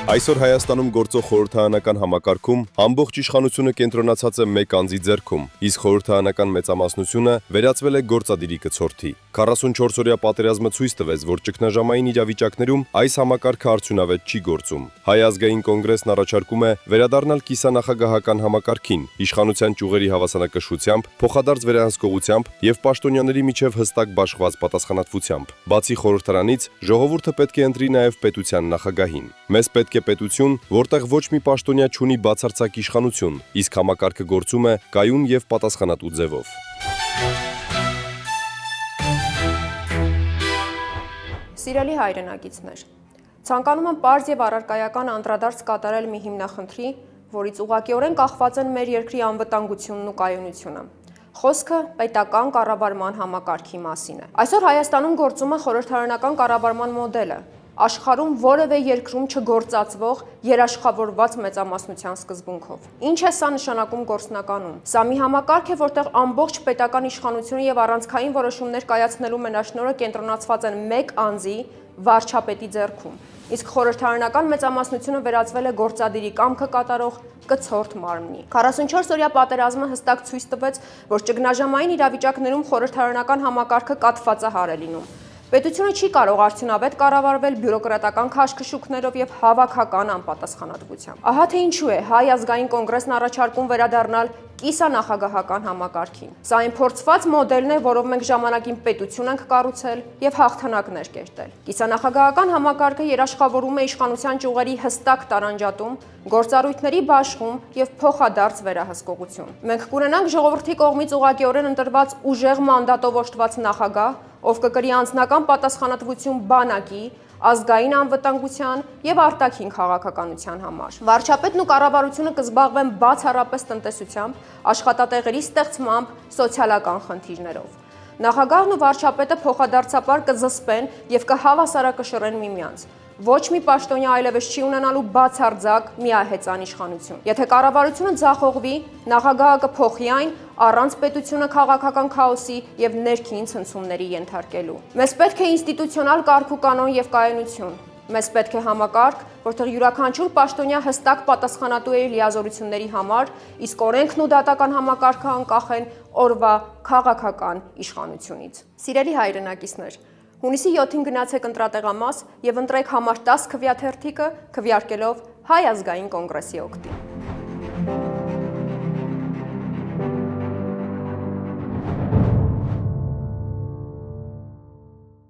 Այսօր Հայաստանում գործող խորհրդարանական համակարգում ամբողջ իշխանությունը կենտրոնացած է մեկ անձի ձեռքում, իսկ խորհրդարանական մեծամասնությունը վերածվել է գործադիրի կցորդի։ 44-օրյա պատերազմը ցույց տվեց, որ ճգնաժամային իրավիճակներում այս համակարգը արդյունավետ չի գործում։ Հայ ազգային կոնգրեսն առաջարկում է վերադառնալ կիսանախագահական համակարգին, իշխանության ճյուղերի հավասարակշռությամբ, փոխադարձ վերահսկողությամբ եւ պաշտոնյաների միջև հստակ բաշխված պատասխանատվությամբ։ Բացի խորհրդարանից, ժողովուրդը պետք է ընտրի նաեւ պետության նախագահին։ Մեզ պետք է պետություն, որտեղ ոչ մի պաշտոնյա չունի բացարձակ իշխանություն, իսկ համակարգը գործում է կայուն եւ պատասխանատու ձևով։ Սիրելի հայրենակիցներ, ցանկանում եմ պարզ եւ առարկայական անդրադարձ կատարել մի հիմնախնդրի, որից ուղղակիորեն կախված են մեր երկրի անվտանգությունն ու կայունությունը։ Խոսքը պետական կառավարման համակարգի մասին է։ Այսօր Հայաստանում գործում է խորհրդարանական կառավարման մոդելը, աշխարհում որևէ երկրում չգործածվող երաշխավորված մեծամասնության սկզբունքով։ Ինչ է սա նշանակում գործնականում։ Սա մի համակարգ է, որտեղ ամբողջ պետական իշխանությունը եւ առանցքային որոշումներ կայացնելու մենաշնորհը կենտրոնացված են մեկ անձի՝ վարչապետի ձեռքում, իսկ խորհրդարանական մեծամասնությունը վերածվել է գործադիրի կամքը կատարող կցորդ մարմնի։ 44-օրյա պատերազմը հստակ ցույց տվեց, որ ճգնաժամային իրավիճակներում խորհրդարանական համակարգը կաթվածահար է լինում։ Պետությունը չի կարող արդյունավետ կառավարվել բյուրոկրատական քաշքշուկներով եւ հավաքական անպատասխանատվությամբ։ Ահա թե ինչու է Հայ ազգային կոնգրեսն առաջարկում վերադառնալ կիսանախագահական համակարգին։ Սա այն փորձված մոդելն է, որով մենք ժամանակին պետություն ենք կառուցել եւ հաղթանակներ կերտել։ Կիսանախագահական համակարգը երաշխավորում է իշխանության ճյուղերի հստակ տարանջատում, գործառույթների բաշխում եւ փոխադարձ վերահսկողություն։ Մենք կունենանք ժողովրդի կողմից ուղղակիորեն ընտրված ուժեղ մանդատով օժտված նախագահ, ով կկրի անձնական պատասխանատվություն բանակի, ազգային անվտանգության եւ արտաքին քաղաքականության համար։ Վարչապետն ու կառավարությունը կզբաղվեն բացառապես տնտեսությամբ, աշխատատեղերի ստեղծմամբ, սոցիալական խնդիրներով։ Նախագահն ու վարչապետը փոխադարձաբար կզսպեն եւ կհավասարակշռեն միմյանց։ Ոչ մի պաշտոնյա այլևս չի ունենալու բացարձակ միահեծան իշխանություն։ Եթե կառավարությունը ձախողվի, նախագահը կփոխի այն առանց պետությունը քաղաքական քաոսի եւ ներքին ցնցումների ենթարկելու։ Մեզ պետք է ինստիտուցիոնալ կարգ ու կանոն եւ կայունություն։ Մեզ պետք է համակարգ, որտեղ յուրաքանչյուր պաշտոնյա հստակ պատասխանատու է իր լիազորությունների համար, իսկ օրենքն ու դատական համակարգը անկախ են օրվա քաղաքական իշխանությունից։ Սիրելի հայրենակիցներ, հունիսի 7-ին գնացեք ընտրատեղամաս եւ ընտրեք համար 10 քվյաթերթիկը քվեարկելով Հայ ազգային կոնգրեսի օգտին։